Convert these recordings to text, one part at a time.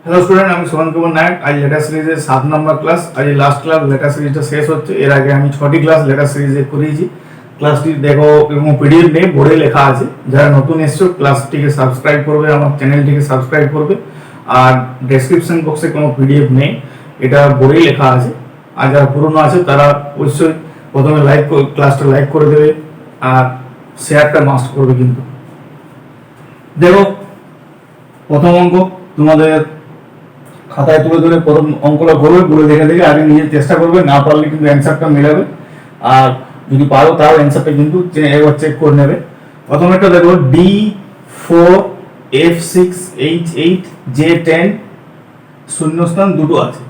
Hello student, আমি সোহান কুমার নায়ক। আজ letter সিরিজের 7 নম্বর ক্লাস। আজ লাস্ট ক্লাস, লেটার সিরিজটা শেষ হচ্ছে। এর আগে আমি 6টি ক্লাস লেটার সিরিজে করিয়েছি। ক্লাসটি দেখো এবং পিডিএফ নেই, বোর্ডে লেখা আছে। যারা নতুন এসছো ক্লাসটিকে সাবস্ক্রাইব করবে, আমার চ্যানেলটিকে সাবস্ক্রাইব করবে। আর ডেসক্রিপশন বক্সে কোনো পিডিএফ নেই, এটা বোর্ডেই লেখা আছে। আর যারা পুরনো আছে তারা অবশ্যই প্রথমে ক্লাসটা লাইক করে দেবে আর শেয়ারটা মাস্ট করবে। কিন্তু দেখো, প্রথম অঙ্ক তোমাদের খাতায় তুলে তুলে প্রথম অঙ্কটা করবে, বলে দেখে দেখে আগে নিজে চেষ্টা করবে। না পারলে কিন্তু অ্যান্সারটা মেলাবে, আর যদি পারো তাও অ্যান্সারটা কিন্তু একবার চেক করে নেবে। প্রথম একটা দেখো, D4F6H8J10 শূন্যস্থান দুটো আছে।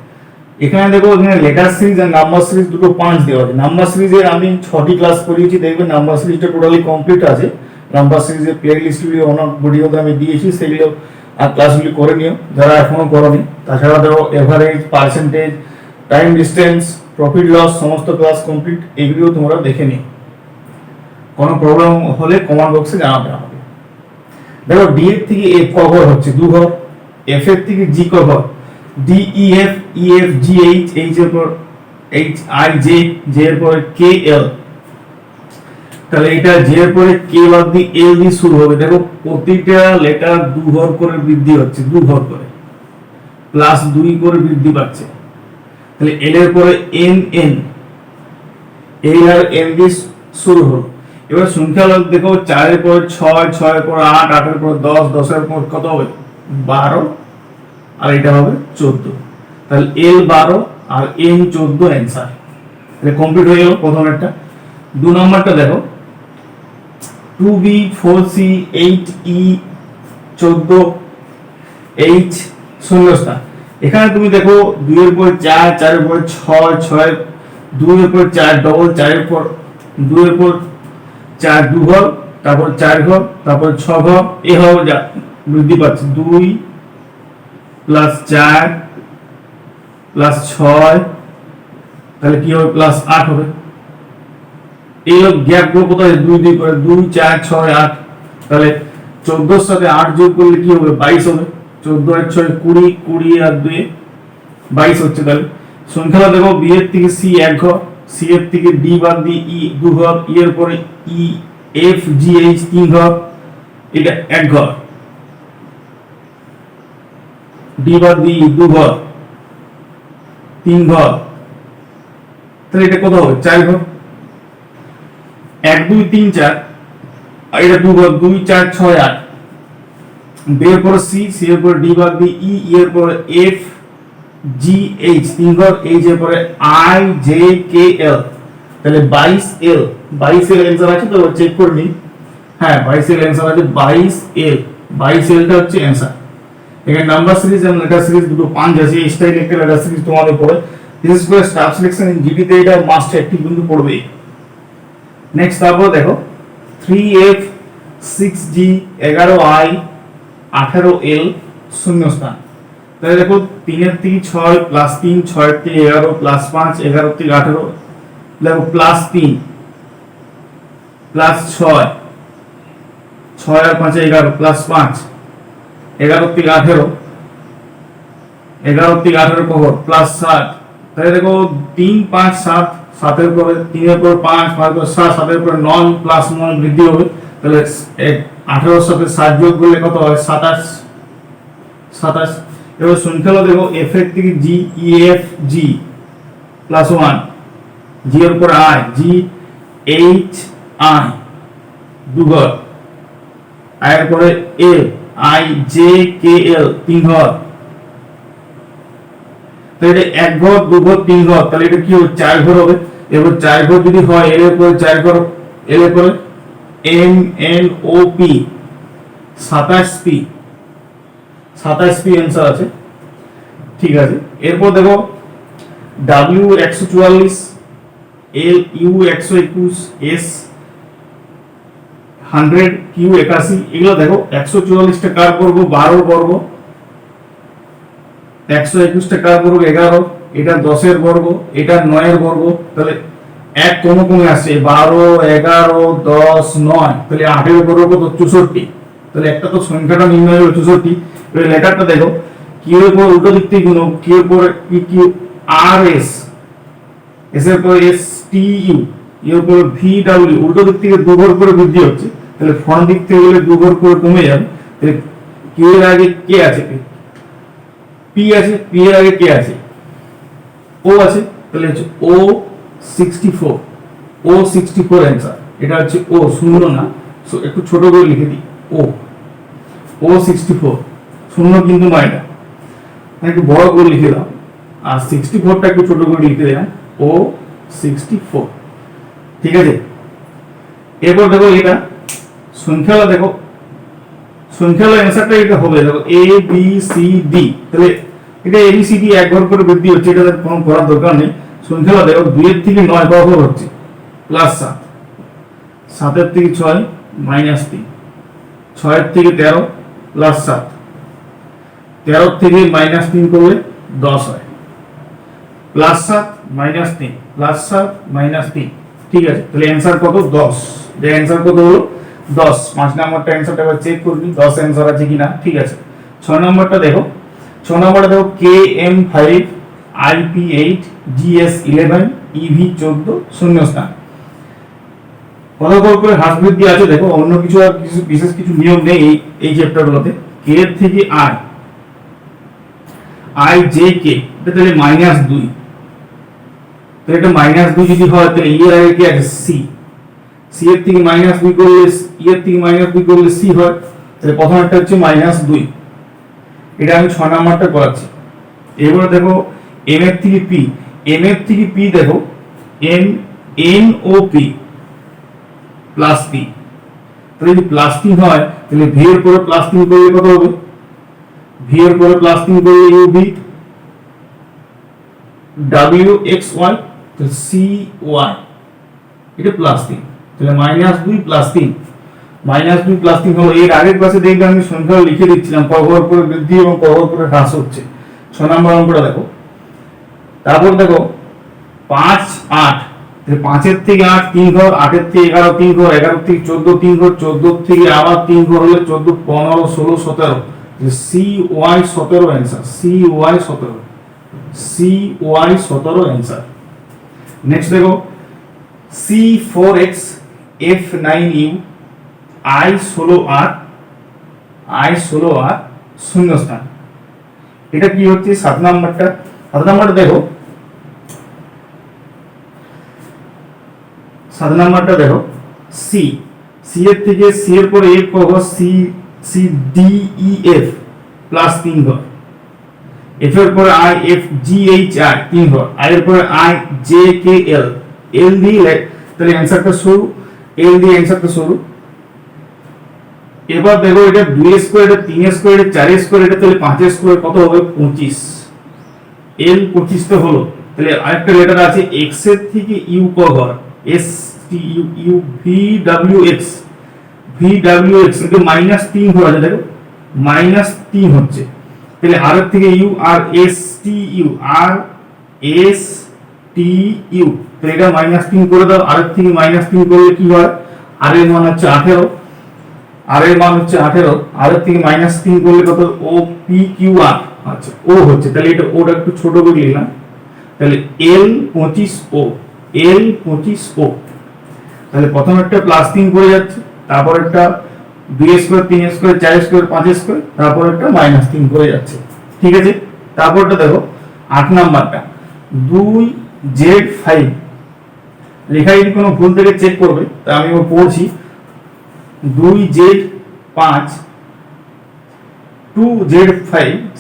এখানে দেখো, এখানে লেটার সিরিজ আর নাম্বার সিরিজ দুটো 5 দেওয়া আছে। নাম্বার সিরিজের আমি 6টি ক্লাস করিয়েছি, দেখবে নাম্বার সিরিজটা টোটালি কমপ্লিট আছে। নাম্বার সিরিজের প্লে লিস্টগুলি অনেক ভিডিওতে আমি দিয়েছি, সেগুলো আর ক্লাসগুলি করে নিও যারা এখনো করোনি। তাছাড়া ধরো average, percentage, time distance, profit loss সমস্ত ক্লাস কমপ্লিট, এগুলিও তোমরা দেখে নিও। কোনো প্রবলেম হলে কমেন্ট বক্সে জানাবে আমাকে। দেখো, ডি এর থেকে এফ কভার হচ্ছে 2 ঘর, এফ এর থেকে G cover, D E F, G H, H এর পর এইচ আই জে, জে এর পরে কে এল। তাহলে এটা জে এর পরে কে বাদ দিয়ে এল দিয়ে শুরু হবে। দেখো, প্রতিটা লেটার 2 ঘর করে বৃদ্ধি হচ্ছে, 2 ঘর করে প্লাস 2 করে বৃদ্ধি পাচ্ছে। তাহলে এল এর পরে এন, এন, এল আর এন দিয়ে শুরু হলো। এবার সংখ্যা লগ দেখো, 4 এর পরে 6, 6 এর পরে 8, 8 এর পরে 10, 10 এর পর কত হবে? 12, আর এটা হবে 14। তাহলে এল 12 আর এন 14 অ্যান্সার। তাহলে কমপ্লিট হয়ে গেল প্রথম একটা। 2 নম্বরটা দেখো, 2B4C8E 14H শূন্যস্থান। এখানে তুমি দেখো 2 এর পর 4, 4 এর পর 6, 6 2 এর পর 4 ডবল, 4 এর পর 2 এর পর 4 2 ঘর, তারপর 4 ঘর, তারপর 6 ঘর, এভাবে যা বৃদ্ধি পাচ্ছে। 2 প্লাস 4 প্লাস 6, তাহলে কি হবে? প্লাস 8 হবে। এই গ্যাপ গুলো কোথায়? 2 2 করে 2 4 6 8। তাহলে 14 এর সাথে 8 যোগ করলে কি হবে? 22 হবে। 14 আর 6 20, 20 আর 2 22 হচ্ছে। তাহলে সংখ্যাটা দেখো, বি এর থেকে সি 1 ঘর, সি এর থেকে ডি বাদ দিয়ে ই 2 ঘর, ই এর পরে ই এফ জি এইচ 3 ঘর, এটা 1 ঘর, ডি বাদ দিয়ে 2 ঘর, 3 ঘর, তাহলে এটা কত হবে? 4 ঘর। 1 2 3 4, আর এটা 2 ঘর, 2 4 6 8। বি এর পরে সি, সি এর পরে ডি বাদ দিয়ে ই, ই এর পরে এফ জি এইচ 3 ঘর, এইচ এর পরে আই জে কে এল। তাহলে 22 এল, 22 এল অ্যান্সার আছে। তো চেক করে নিই। হ্যাঁ, 22 এল অ্যান্সার আছে। 22 এল, 22 এলটা হচ্ছে অ্যান্সার। এখানে নাম্বার সিরিজ এবং লেটার সিরিজ দুটো 5 আছে। এই স্টাইল একটা লেটার সিরিজ তোমাদের পড়ে, বিশেষ করে স্টাফ সিলেকশন ইন জিডি তে এটা মাস্ট একটি কিন্তু পড়বেই। নেক্সট তারপর দেখো, 3F6G 11I 18L শূন্যস্থান। তাহলে দেখো, 3 এর থেকে 6 প্লাস 3, 6 এর থেকে 11 প্লাস 5, 11 থেকে 18, দেখো প্লাস 3 প্লাস 6, 6 আর 5 11 প্লাস 5, 11 থেকে 18, 11 থেকে 18 কত? প্লাস 7। তাহলে দেখো 3 5 7, 7 এর পরে 3 এর পর 5, 5 এর পর 7, 7 এর পরে 9 প্লাস 9 বৃদ্ধি হবে। তাহলে 18 এর সাথে 7 যোগ করলে কত হয়? 27, 27। এবার সংখ্যাগুলো দেখো, এফ এর থেকে জি, ই এফ জি প্লাস 1, জি এর পর আই, জি এইচ আই 2 ঘর, আই এর পরে এল, আই জে কে এল 3 ঘর। তাহলে 1 ঘর, 2 ঘর, 3 ঘর, তাহলে এটা কি হবে? 4 ঘর হবে। এবার 4 ঘর যদি হয়, এল এর পরে 4 ঘর, এল এর পরে M N O P 27 P, 27 P answer আছে। ঠিক আছে। এরপর দেখো, W 144, L U 121, S 100, Q 81। এগুলো দেখো, 144টা কার বর্গ? 12 বর্গ। 121টা কার বর্গ? 11। এটা 10 এর বর্গ, এটা 9 এর বর্গ। তাহলে 1 কমে কমে আসছে, 12 11 10 9। তাহলে 8 এর বর্গ কত? 64। তাহলে একটা তো সংখ্যাটা নির্ণয় হলো 64। এবার লেটারটা দেখো, কিউ এর পর উল্টো দিক থেকে গুণ, কিউ এর পর P Q R S, S এর পর এস টি ইউ, ইউ এর পর ভি ডাব্লিউ, উল্টো দিক থেকে দুঘর করে বৃদ্ধি হচ্ছে, তাহলে ফ্রন্ট দিক থেকে গেলে দুঘর করে কমে যাবে। তাহলে কিউ এর আগে কে আছে, পি আছে, পি এর আগে কে আছে, ও আছে, তাহলে হচ্ছে ও 64, ও 64 অ্যান্সার। এটা হচ্ছে ও, শূন্য না, একটু ছোট করে লিখে দিই, ও ও 64, শূন্য কিন্তু নয় না, একটু বড় করে লিখে দাও, আর 64টা একটু ছোট করে লিখে দিলাম, ও 64। ঠিক আছে, এরপর দেখো এটা সংখ্যালা, দেখো সংখ্যালা অ্যান্সারটা এটা হবে, দেখো এ বি সি ডি, তাহলে এটা এ বি সি ডি এক ঘর করে বৃদ্ধি হচ্ছে, এটা কোনো করার দরকার নেই। সংখ্যালা দেখো 2 এর থেকে 9 কত হচ্ছে, প্লাস 7, 7 এর থেকে 6 মাইনাস 3, 6 এর থেকে 13 প্লাস 7, 13 থেকে মাইনাস 3 করলে 10 হয়, প্লাস 7 মাইনাস 3 প্লাস 7 মাইনাস 3। ঠিক আছে, তাহলে অ্যান্সার কত, 10। যে অ্যান্সার কত হলো 10। 5 নাম্বারটা অ্যান্সারটা এবার চেক করবি 10 অ্যান্সার আছে কিনা। ঠিক আছে, 6 নাম্বারটা দেখো, 6 নাম্বারটা দেখো KM5 IP8 GS11 EV14 শূন্যস্থান। কত করে হ্রাস বৃদ্ধি আছে দেখো, অন্য কিছু আর কিছু বিশেষ কিছু নিয়ম নেই এই চ্যাপ্টারগুলোতে। কে এর থেকে আই জে কে, তাহলে -2, তাহলে এটা -2 যদি হয় তাহলে ই এর আগে কি আছে, সি, সি এর থেকে -2 করলে ই এর থেকে -2 করলে সি হয়, তাহলে প্রথম একটা হচ্ছে -2। এটা আমি 6 নাম্বারটা করাচ্ছি। এবারে দেখো এম এর থেকে পি, এম এর থেকে পি দেখো N, N O P plus P, তাহলে যদি প্লাস 3 হয় তাহলে ভি এর পরে প্লাস 3 করলে কত হবে, ভি এর পরে প্লাস 3 করলে U V W X Y, তো সি ওয়াই, এটা প্লাস 3, তাহলে -2 প্লাস 3, -2 প্লাস 3 হলো। এর আগের ক্লাসে দেখবে আমি সংখ্যা লিখে দিচ্ছিলাম, কঘর করে বৃদ্ধি এবং কঘর করে হ্রাস হচ্ছে। 6 নম্বর অঙ্কটা দেখো, তারপর দেখো 5 8, 5 এর থেকে 8 3 ঘর, 8 এর থেকে 11 3 ঘর, 11 থেকে 14 3 ঘর, 14 থেকে আবার 3 ঘর হলে 14 15 16 17, C Y 17 answer, C Y 17, C Y 17 answer. Next দেখো C4X F9U I16R, I16R শূন্যস্থান। এটা কি হচ্ছে 7 নাম্বারটা। 7 নাম্বারটা দেখো, 7 নাম্বারটা দেখো সি, সি এর থেকে সি এর পরে এফ কহ, C C D E F plus 3 ঘর, এফ এর পরে I F G H I 3 ঘর, আই এর পরে আই জে কে এল, এল দিয়ে তাহলে অ্যান্সারটা শুরু, এল দিয়ে অ্যান্সারটা শুরু। এবার দেখো এটা 2 স্কয়ার, এটা 3 স্কয়ার, এটা 4 স্কয়ার, এটা তাহলে 5 স্কয়ার কত হবে, 25, এল 25 তো হলো। তাহলে আরেকটা লেটার আছে এক্স এর থেকে U cover, S T U U V W X, V W X এটা -3 হয়ে আছে, দেখো -3 হচ্ছে, তাহলে আর এর থেকে U, R S T U, R S T U, তাহলে এটা -3 করে দাও। আর এর থেকে -3 করলে কি হয়, আর এর মান হচ্ছে 18, আর এর মান হচ্ছে 18, আর এর থেকে -3 করলে কত, ও পি কিউ আর, আচ্ছা ও হচ্ছে, তাহলে এটা ওটা একটু ছোট করে লিখলাম, তাহলে এল 25 ও, এল 25 ও। তাহলে প্রথম একটা +3 করে যাচ্ছে, তারপর একটা 2 স্কয়ার, 3 স্কয়ার, 4 স্কয়ার, 5 স্কয়ার, তারপর একটা -3 করে যাচ্ছে। ঠিক আছে, তারপরটা দেখো 8 নাম্বারটা 2Z5, লেখায় যদি কোনো ভুল থেকে চেক করবে, তা আমি পড়ছি 2Z5 2Z5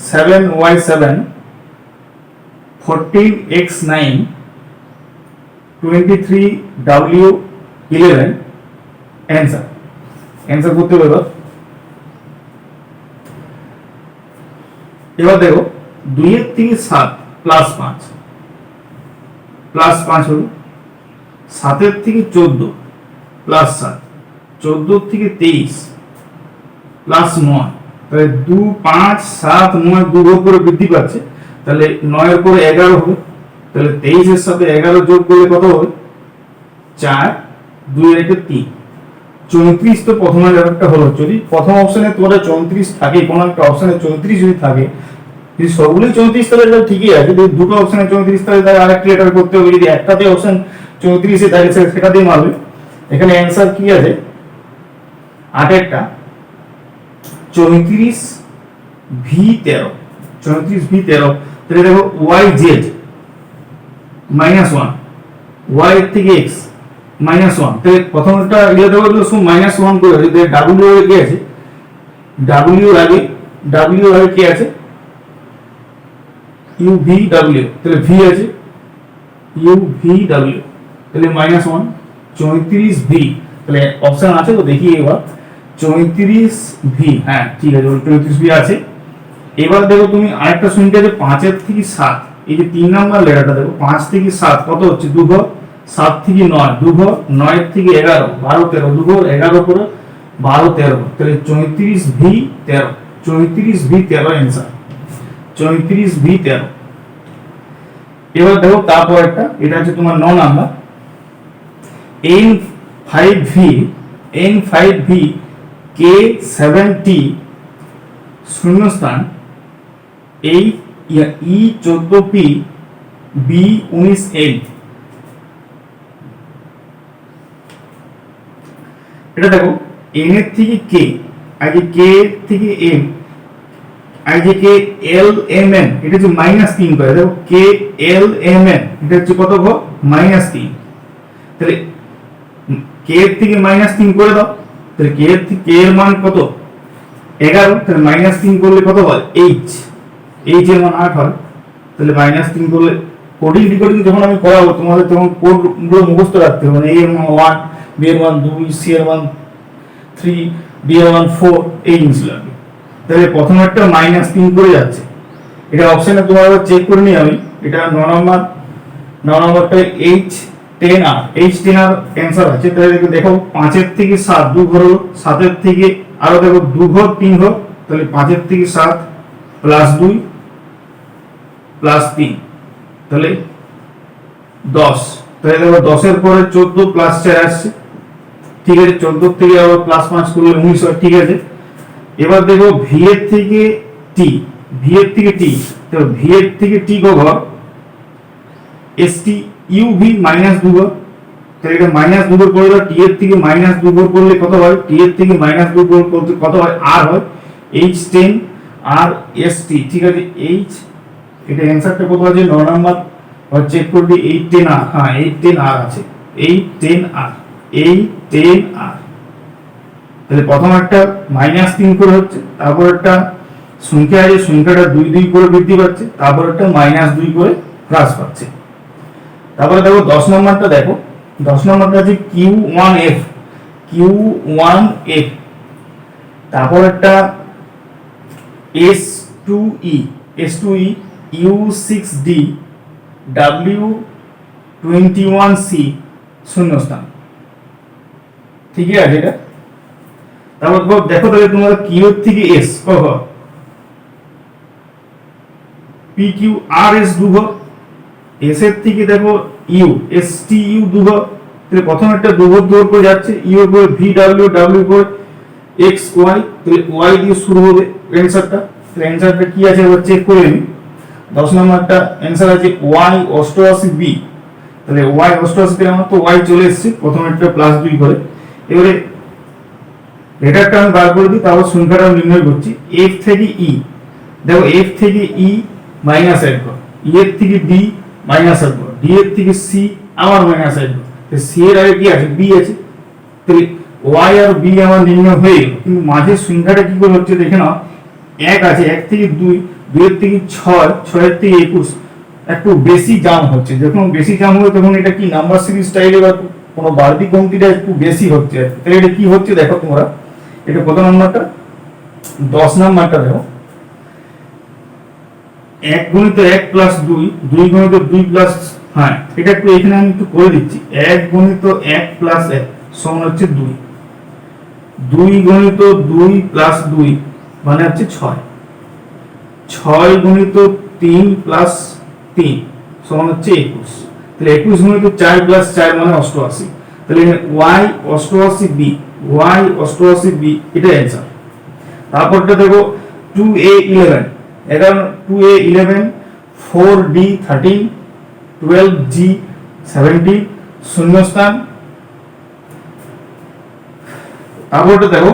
7Y7 14X9 23W11 answer, answer করতে হবে। এবার দেখো 2 এর থেকে 7 প্লাস 5, প্লাস 5 হলো, 7 এর থেকে 14 প্লাস 7, 14 থেকে 23 প্লাস 9, তাহলে 2 5 7 9 2 ঘর করে বৃদ্ধি পাচ্ছে, তাহলে 9 এর পরে 11 হবে, তাহলে 23 এর সাথে 11 যোগ করলে কত হবে, 4 2 এর থেকে 3 34। তো প্রথমে ব্যাপারটা হলো, যদি প্রথম অপশনে তোরা 34 থাকে, কোন একটা অপশনে 34 যদি থাকে, যদি সবগুলোই 34 তাহলে এটা ঠিকই আছে, যদি দুটো অপশনে 34 তাহলে তার আরেকটা লেটার করতে হবে, যদি একটাতে অপশন 34 এ থাকে সেটা দিয়ে মারবে। এখানে অ্যান্সার কি আছে 8 34 v13, 34 v13। তাহলে দেখো yz -1, y এর থেকে x -1, তাহলে প্রথমটা ইয়ে দেবো সব -1 করে যদি w এর কি আছে, w এর আগে কি আছে UVW, তাহলে v আছে UVW, তাহলে -1 34v, তাহলে অপশন আছে তো দেখি এবার 34v, হ্যাঁ ঠিক আছে 34v আছে। এবার দেখো তুমি আরেকটা সংখ্যা আছে 5 এর থেকে 7, এই যে 3 নাম্বার লেটারটা দেখো 5 থেকে 7 কত হচ্ছে 2 ঘর, 7 থেকে 9 2 ঘর, 9 এর থেকে 11 12 13 2 ঘর 11 করে 12 13, তাহলে 34v13, 34v13 অ্যানসার 34v13। এবার দেখো তারপর একটা, এটা হচ্ছে তোমার 9 নাম্বার N5V K7T শূন্যস্থান E14P B19L। এটা দেখো N এর থেকে K, আগে K এর থেকে M, আগে K L M N, এটা হচ্ছে -3 করে দেখো K L M N, এটা হচ্ছে কত গো -3, তাহলে K এর থেকে -3 করে দাও, তাহলে K এর থেকে K এর মান কত 11, তাহলে -3 করলে কত হয় H এর মান 8 হয়, তাহলে -3 করলে কোডিং ডিকোডিং যখন আমি করাবো তোমাদের তখন কোড গুলো মুখস্থ রাখতে হবে, A এর মান 1, B এর মান 2, C এর মান 3, D এর মান 4, এই জিনিস লাগবে। তাহলে প্রথম একটা -3 করে যাচ্ছে, এটা অপশনে তোমার চেক করে নিই আমি, এটা 9 নম্বরটা H10R অ্যানসার আছে। তাহলে দেখো 5 এর থেকে 7 2 ঘর হলো, 7 এর থেকে আরো দেখো 2 ঘর 3 ঘর, তাহলে 5 এর থেকে 7 +2 +3, তাহলে 10, তাহলে দেখো 10 এর পরে 14 +4 আসছে, ঠিক আছে 14 থেকে আবার +5 করলে 19 হয়, ঠিক আছে। এবার দেখো V এর থেকে T, তো V এর থেকে T কো ঘর ST UV -2 ঘর, তাহলে এটা -2 ঘর করে দাও, T এর থেকে -2 ঘর করলে কত হয়, T এর থেকে -2 ঘর করতে কত হয় R হয় H10 R ST, ঠিক আছে H, এটা অ্যানসারটা কত আছে 9 নাম্বার, আর চেক করবি 810R, হ্যাঁ 810R আছে 810R। তাহলে প্রথম একটা -3 করে হচ্ছে, তারপর একটা সংখ্যা আছে সংখ্যাটা 2 2 করে বৃদ্ধি পাচ্ছে, তারপর একটা -2 করে হ্রাস পাচ্ছে। তারপরে দেখো 10 নম্বরটা দেখো, 10 নম্বরটা আছে Q1F, তারপর একটা S2E U6D W21C শূন্যস্থান, ঠিক আছে এটা। তারপর দেখো তাহলে তোমার Q এর থেকে S কত, PQRS 2 ঘর, S এর থেকে দেখো U STU 2 ঘর, তাহলে প্রথম একটা 2 ঘর করে যাচ্ছে, U এর পরে VW করে XY, তাহলে Y দিয়ে শুরু হবে অ্যানসারটা, তাহলে অ্যানসারটা কি আছে এবার চেক করে নিই। 10 নম্বরটা অ্যানসার আছে Y88B, তাহলে Y88 তে আমার তো Y চলে এসেছে, প্রথম একটা +2 করে। এবারে লেটারটা আমি বার করে দিই, তারপর সংখ্যাটা নির্ণয় করছি। F থেকে E, দেখো F থেকে E -1 কর, E এর থেকে D -1 কর, D এর থেকে C আবার -1 কর, তো C এর আগে কি আছে B আছে, তাহলে Y আর B আমার নির্ণয় হয়ে গেল, কিন্তু মাঝের সংখ্যাটা কি করে হচ্ছে দেখে নাও, 1 আছে, 1 থেকে 2, 2 এর থেকে 6, 6 এর থেকে 21, একটু বেশি জাম হচ্ছে, যখন বেশি জাম হবে তখন এটা কি নাম্বার সিরিজ স্টাইলে বা কোনো বাড়তি কমতিটা একটু বেশি হচ্ছে, তাহলে এটা কি হচ্ছে দেখো তোমরা, এটা কত নাম্বারটা 10 নাম্বারটা দেখো, 1 গুণিত 1 প্লাস 2, 2 গুণিত 2 প্লাস, হ্যাঁ এটা একটু এখানে আমি একটু করে দিচ্ছি, 1 গুণিত 1 প্লাস 1 সমান হচ্ছে 2, 2 গুণিত 2 প্লাস 2 মানে হচ্ছে 6, 6 গুণিত 3 প্লাস 3 সমান হচ্ছে 21, তাহলে 21 গুণিত 4 প্লাস 4 মানে 88, তাহলে Y88B এটা অ্যানসার। তারপরটা দেখো 2A11 11 2a 11 4d 13 12g 17 শূন্যস্থান। তারপরটা দেখো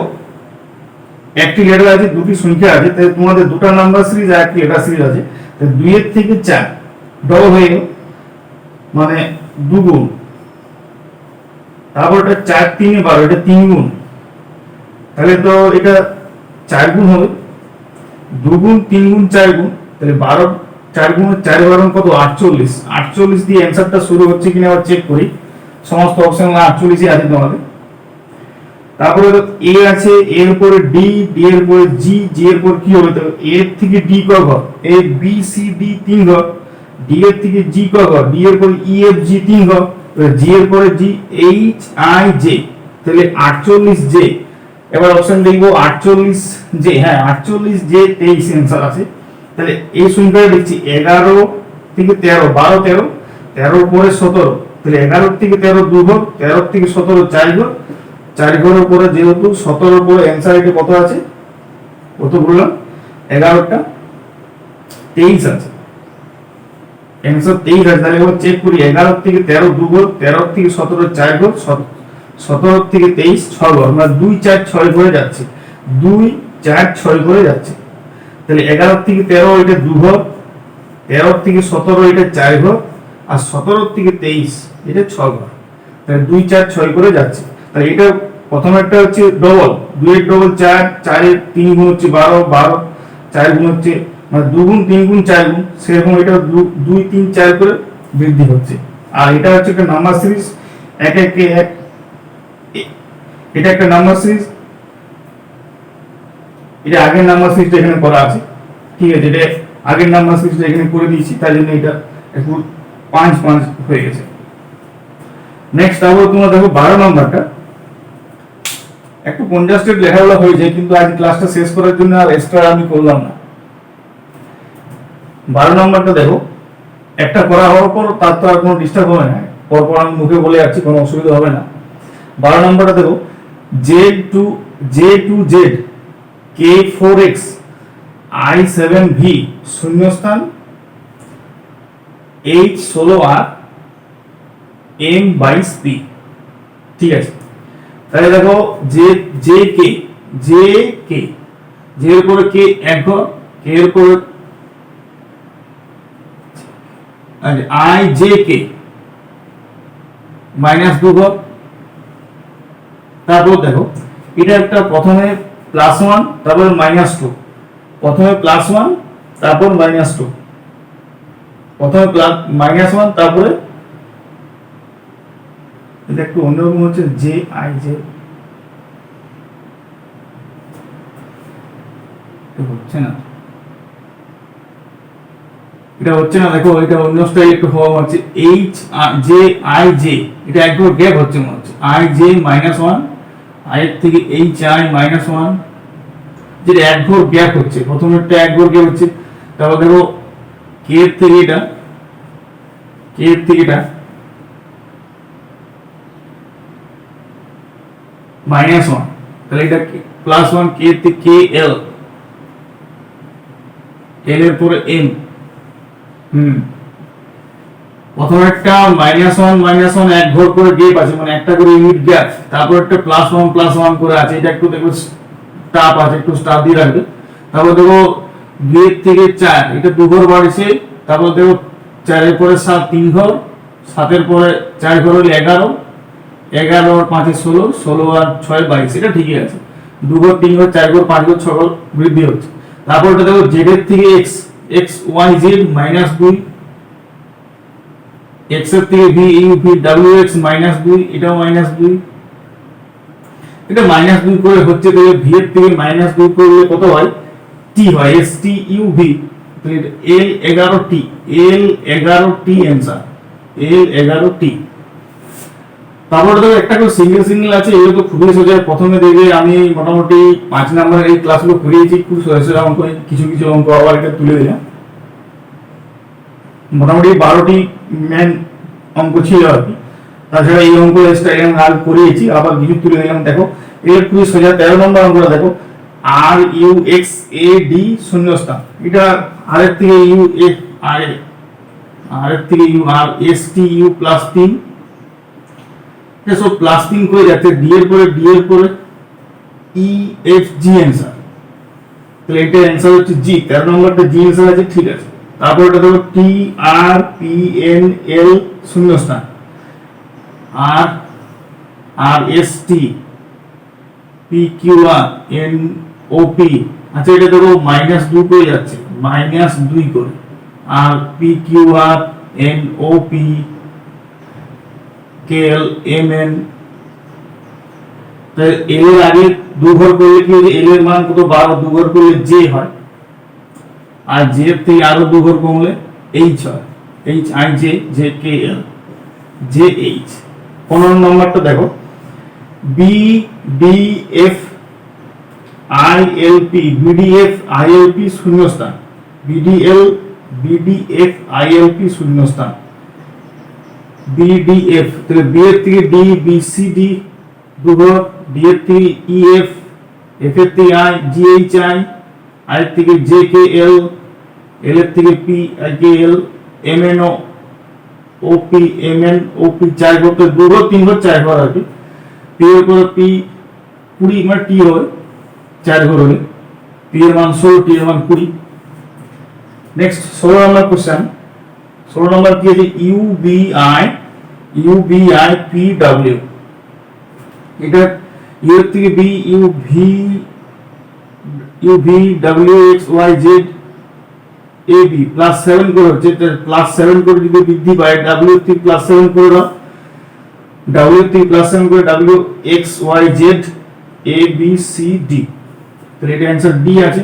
একটি লেটার আছে, দুটি সংখ্যা আছে, তাই তোমাদের দুটো নাম্বার সিরিজ আর একটি লেটার সিরিজ আছে, তাই 2 এর থেকে 4 ডবল হয়ে গেল, মানে দুগুণ। তারপর এটা 4 3 12, এটা 3 গুণ, তাহলে তো এটা 4 গুণ হবে, 2 গুণ 3 গুণ 4 গুণ, তাহলে 12 4 গুণ 4 12 কত 48। 48 দিয়ে অ্যানসারটা শুরু হচ্ছে কিনা আবার চেক করি, সমস্ত অপশন 48ই আছে তোমাদের। তারপরে এ আছে, এর উপরে ডি, ডি এর উপরে জি, জি এর উপর কি হবে, তো এ থেকে ডি ক ঘর, এ বি সি ডি 3 ঘর, ডি এর থেকে জি ক ঘর, ডি এর উপরে ই এফ জি 3 ঘর, জি এর পরে জি এইচ আই জে, তাহলে 48 জে। এবার অপশন দেখবো 48 জে, হ্যাঁ 48 জে 23 অ্যানসার আছে। তাহলে এই সংখ্যাটা দেখছি 11 থেকে 13, 12 13, 13 পরে 17, তাহলে 11 থেকে 13 2 ঘর, 13 থেকে 17 4 ঘর, 4 ঘরের পরে যেহেতু 17 পরে অ্যানসার এটা কত আছে, কত বললাম 11টা 23 আছে, অ্যানসার 23 আছে। তাহলে এবার চেক করি 11 থেকে 13 2 ঘর, 13 থেকে 17 4 ঘর, 17 থেকে 23 6 ঘর, মানে 2 4 6 করে যাচ্ছে, 2 4 6 করে যাচ্ছে। তাহলে 11 থেকে 13 এটা 2 ঘর, 13 থেকে 17 এটা 4 ঘর, আর 17 থেকে 23 এটা 6 ঘর, তাহলে 2 4 6 করে যাচ্ছে। তাহলে এটা প্রথম একটা হচ্ছে ডবল, 2 এর ডবল 4, 4 এর 3 গুণ হচ্ছে 12, 12 4 গুণ হচ্ছে মানে 2 গুণ 3 গুণ 4 গুণ, সেরকম এটা 2 3 4 করে বৃদ্ধি হচ্ছে। আর এটা হচ্ছে একটা নাম্বার সিরিজ, এক এক এক, এটা একটা নাম্বার সিরিজ, এটা আগের নাম্বার সিরিজটা এখানে করা আছে, ঠিক আছে, এটা আগের নাম্বার সিরিজটা এখানে করে দিয়েছি, তাই জন্য এটা একটু 5 5 হয়ে গেছে। নেক্সট আবার তোমরা দেখো 12 নাম্বারটা একটু কনজাস্টেড লেখাগুলো হয়েছে, কিন্তু আজ ক্লাসটা শেষ করার জন্য আর এক্সট্রা আমি করলাম না। 12 নাম্বারটা দেখো, একটা করা হওয়ার পর তার তো আর কোনো ডিস্টার্ব হবে না, পরপর আমি মুখে বলে যাচ্ছি, কোনো অসুবিধা হবে না। 12 নাম্বারটা দেখো J2Z K4X I7V শূন্যস্থান H16R M22P, ঠিক আছে। তাহলে দেখো জে কে এর উপরে কে এক ঘর, কে এর উপরে আই জে কে -2 ঘর। তারপর দেখো এটা একটা প্রথমে +1 তারপর -2, প্রথমে +1 তারপর -2, প্রথমে -1 তারপরে এটা একটু অন্যরকম হচ্ছে জে আই জে, হচ্ছে না, এটা হচ্ছে না, দেখো এটা অন্য স্টাইল একটু হওয়া হচ্ছে এইচ জে আই জে, এটা একটু গ্যাপ হচ্ছে মনে হচ্ছে, আই জে -1, আই এর থেকে এইচ আই -1, যেটা এক ঘর গ্যাপ হচ্ছে, প্রথমেরটা এক ঘর গ্যাপ হচ্ছে। তারপর দেখো কে এর থেকে এটা -1, তাহলে এটা +1, কে এর থেকে কে এল, এল এর পরে এম, প্রথম একটা -1 এক ঘর করে গ্যাপ আছে, মানে একটা করে ইউনিট গ্যাপ, তারপর একটা +1 করে আছে, এটা একটু দেখো স্টাফ আছে, একটু স্টাফ দিয়ে রাখবে। তারপর দেখো 2 এর থেকে 4 এটা 2 ঘর বাড়ছে, তারপর দেখো 4 এর পরে 7 3 ঘর, 7 এর পরে 4 ঘর হলে 11, 11 আর 5 এ 16, 16 আর 6 22, এটা ঠিকই আছে। 2 ঘর 3 ঘর 4 ঘর 5 ঘর 6 ঘর বৃদ্ধি হচ্ছে। তারপর এটা দেখো z এর থেকে x y z -2, x এর থেকে v u v w x -2, এটাও -2, এটা -2 করে হচ্ছে, তাহলে v এর থেকে -2 করলে কত হয়, t হয়, s t u v, তাহলে l 11t, l 11t answer, l 11t। তারপরে দেখো একটা করে সিঙ্গেল আছে, এগুলো তো খুবই সোজা। প্রথমে দেখবে আমি মোটামুটি 5 নম্বরের এই ক্লাসগুলো করিয়েছি, খুব সোজা সোজা অঙ্ক, কিছু কিছু অঙ্ক আবার এটা তুলে দিলাম। মোটামুটি 12টি মেন অঙ্ক ছিল আর কি, তাছাড়া এই অঙ্ক এক্সট্রা আগে করিয়েছি, আবার কিছু তুলে দিলাম। দেখো এর খুবই সোজা 13 নম্বর অঙ্কটা দেখো, R U X A D শূন্যস্থান, এটা আর এর থেকে ইউ এফ আর আর এর থেকে U R S T U plus 3, সব প্লাস 3 করে যাচ্ছে, ডি এর পরে ই এফ জি অ্যান্সার, তাহলে এটা অ্যান্সার হচ্ছে জি, 13 নম্বরটা জি অ্যান্সার আছে, ঠিক আছে। তারপর এটা দেখো টি আর পি এন এল শূন্যস্থান আর R S T P Q R N O P, আচ্ছা এটা দেখো -2 করে যাচ্ছে, -2 করে, আর P Q R N O P কে এল এম এন, তাহলে এল এর আগে 2 ঘর করলে কি হবে, এল এর মান কত 12, 2 ঘর করলে জে হয়, আর জে এর থেকে আরো 2 ঘর কমলে এইচ হয়, H I J J K L J H. 15 নম্বরটা দেখো B D F I L P BDF I L P শূন্যস্থান, বিডিএফ আই এল পি শূন্যস্থান বিডিএফ, তাহলে বি এর থেকে ডি বি সি ডি 2 ঘর, ডি এর থেকে ই এফ, এফ এর থেকে I G H I, I এর থেকে জে কে এল, এল এর থেকে P I K L, M N O P M N O P 4 ঘর, তো 2 ঘর 3 ঘর 4 ঘর আর কি, পি এর পরে পি 20 মানে টি হয় 4 ঘর হলে, পি এর মান 16, টি এর মান 20। নেক্সট 16 নম্বর কোশ্চেন, 16 নম্বর কি আছে ইউবিআই পি ডব্লিউ, এটা ইউ এর থেকে B UV W X Y Z A B plus 7 করে হচ্ছে, প্লাস 7 করে যদি বৃদ্ধি পায়, ডাব্লিউ থেকে প্লাস 7 করে দাও, ডাব্লিউ থেকে প্লাস 7 করে W X Y Z A B C D, তাহলে এটা অ্যান্সার ডি আছে,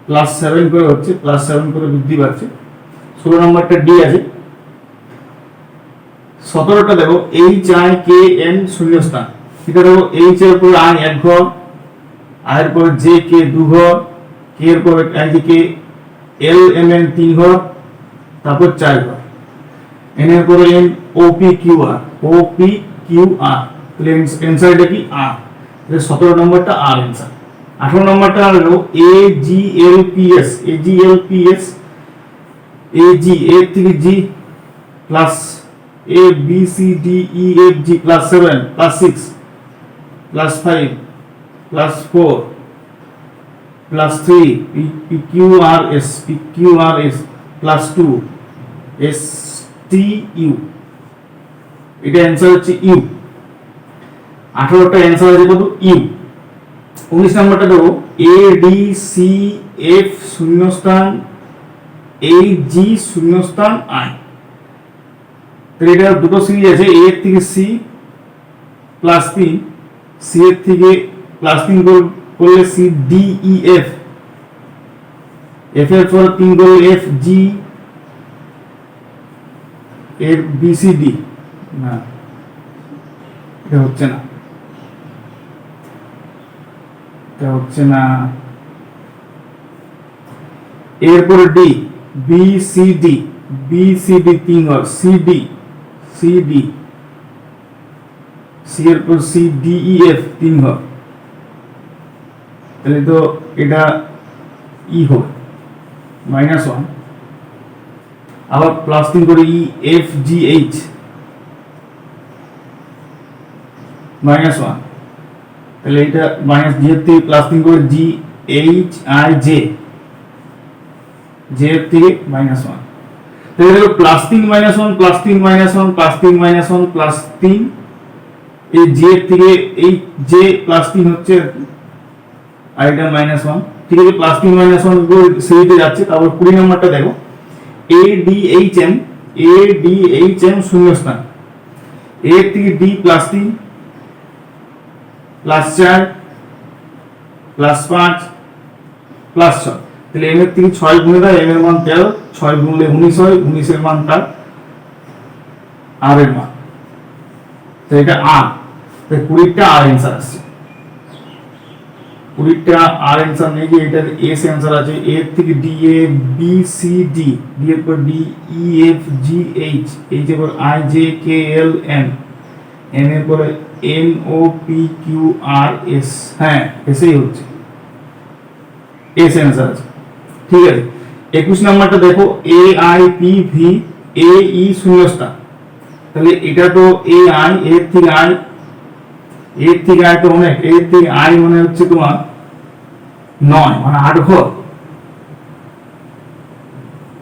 প্লাস 7 করে হচ্ছে, প্লাস 7 করে বৃদ্ধি পাচ্ছে, 16 নম্বরটা ডি আছে। 17টা দেখো এইচ আই কে এন শূন্যস্থান, এটা দেখো এইচ এর উপর আই 1 ঘর, আই এর পরে জে কে 2 ঘর, কে এর পরে I J K L M N 3 ঘর, তারপর 4 ঘর, এন এর পরে N O P Q R, তাহলে অ্যান্সার এটা কি আর, তাহলে 17 নম্বরটা আর অ্যান্সার। 18 নম্বরটা হলো এ জি এল পি এস, এ জি এর থেকে G plus A B C D E F G plus 7 plus 6 plus 5 plus 4 plus 3 P Q R S plus 2 S T U, এটা অ্যান্সার হচ্ছে ইউ। 18টা অ্যান্সার আছে কত ইউ। 19 নম্বরটা দেখো এ ডি সি এফ শূন্যস্থান এইচ জি শূন্যস্থান I, তাহলে এটা দুটো সিরিজ আছে, এ এর থেকে সি প্লাস 3, সি এর থেকে প্লাস 3 করলে C D E F, F এর পর 3 করলে এফ জি এর বি সি ডি, না এটা হচ্ছে না, এটা হচ্ছে না, এরপরে ডি বি সি ডি 3 ঘর, সি ডি সি এর পর সি ডি ই এফ 3 ঘর, তাহলে তো এটা ই হবে -1, আবার প্লাস 3 করে ই এফ জি এইচ -1, তাহলে এটা মাইনাস জি এর থেকে প্লাস 3 করে জি এইচ আই জে, জে এর থেকে -1, তাহলে হলো প্লাস 3 -1 প্লাস 3 -1 প্লাস 3 -1 প্লাস 3, এই জে এর থেকে এই জে প্লাস 3 হচ্ছে আর এটা -1, ঠিক আছে, প্লাস 3 -1 সিরিজে যাচ্ছে। তারপর 20 নম্বরটা দেখো এ ডি এইচ এম শূন্যস্থান, এ এর থেকে D plus 3 plus 4 plus 5 plus 6, তাহলে এম এর থেকে 6 গুণে দাও, এম এর মান 13, 6 গুণলে 19 হয়, 19 এর মান তার আর এর মান, তো এটা আর, তাই 20টা আর অ্যান্সার আসছে, 20টা আর অ্যান্সার নেই, যে এটা এস অ্যান্সার আছে, এ এর থেকে D A B C D, D এর পর D E F G H, H এর পর I J K L N, N এর পরে N O P Q R S, হ্যাঁ এসেই হচ্ছে, এ সেন্সার আছে। ঠিক আছে, 21 নাম্বারটা দেখো A I P V A E শূন্যস্থান, তাহলে এটা তো এ আই, এর থেকে আই, এর থেকে আই তো অনেক, এর থেকে আই মানে হচ্ছে তোমার 9 মানে 8 ঘর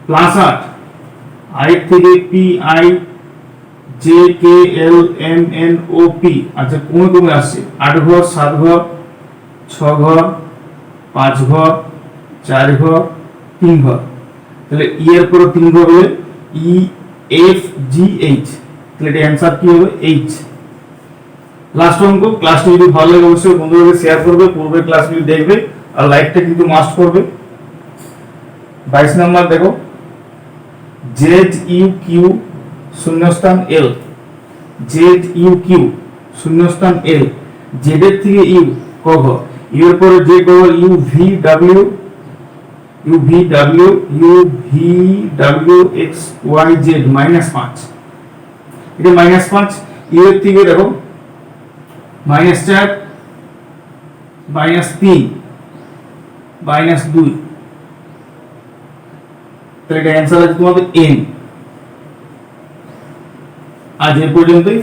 প্লাস 8, আই থেকে P I J K L M N O P, আচ্ছা কমে কমে আসছে 8 ঘর 7 ঘর 6 ঘর 5 ঘর 4 ঘর 3 ঘর, তাহলে ই এর পরে 3 ঘর হবে ই এফ জি এইচ, তাহলে এটা অ্যান্সার কি হবে এইচ। লাস্ট অঙ্ক। ক্লাসটি যদি ভালো লাগে অবশ্যই বন্ধুদেরকে শেয়ার করবে, পূর্বের ক্লাসগুলি দেখবে আর লাইকটা কিন্তু মাস্ট করবে। 22 নাম্বার দেখো জেড ইউ কিউ শূন্যস্থান এল, জেড ইউ কিউ শূন্যস্থান এল, জেড এর থেকে ইউ ক ঘর, ইউ এর পরে যে ঘর U V W, U V W, U V W X Y Z -5, এটা -5, ইউ এর থেকে দেখো -4 -3 -2, তাহলে এটা অ্যান্সার আছে তোমাদের এন। আজ এ পর্যন্তই।